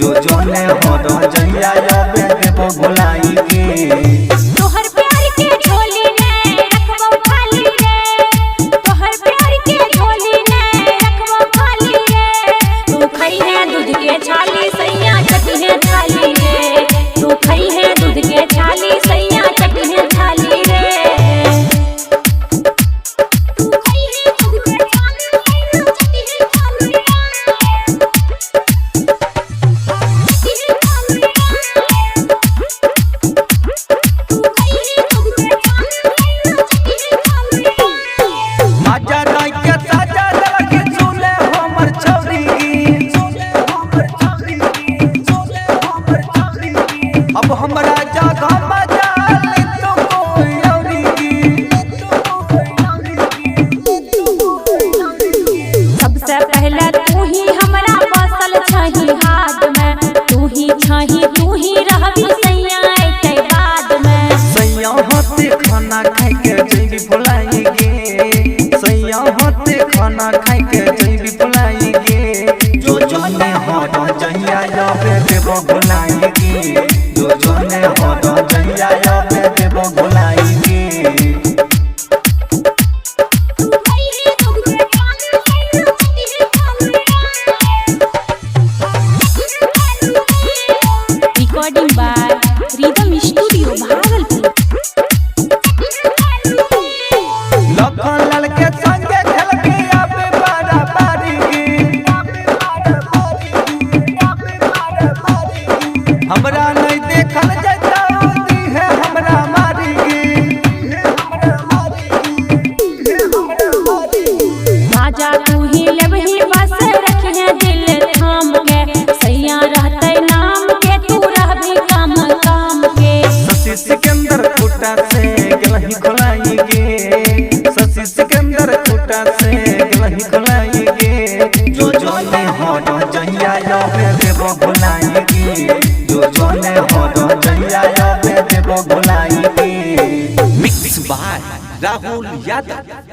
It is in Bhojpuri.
जो जोने हो तो जइया याबे देबो भुलाई के तोहर प्यार के झोली ने रखबो खाली रे तोहर प्यार के झोली ने रखबो खाली रे तू खई है दूध के छाली सैया चटी है थाली रे तू खई है दूध के छाली सैया चटी है थाली रे तू खई है दूध के छाली सैया चटी है थाली रे माजा राय के साजा लगे झूले हमर छौरी अब हमरा जगह मजा ले तो कोई औरी सबसे पहले तू ही हमरा बसल छही हाथ में तू ही छही तू ही रहबी सैया एते बाद में सैया होते खाना खाए के जइबी भुलाई गे सैया होते खाना खाए के जइबी भुलाई गे जो जोने हो तो जइया याबे देबो भुलाई गे जो जोने हो तो जइया याबे देबो भुलाई गे तू खई है दूध के छाली सैया चटी है थाली रे recording by rhythm studio Bhagalpur Lakhan Lal के संगे खेलबी आबे बारा बारी गे हमरा नहीं देखल जाता दी है हमरा मारी गे राजा तू ही लेबही बस रखिए दिल थाम के सैया रहते नाम के तू रहबी काम काम के शशि सिकंदर फुटा से गलही खोलाई गे शशि सिकंदर फुटा से गलही खोलाई गे जो जोने हो तो जइया याबे देबो भुलाई गे जो जोने हो तो जइया याबे देबो भुलाई गे मिक्स बाय राहुल यादव।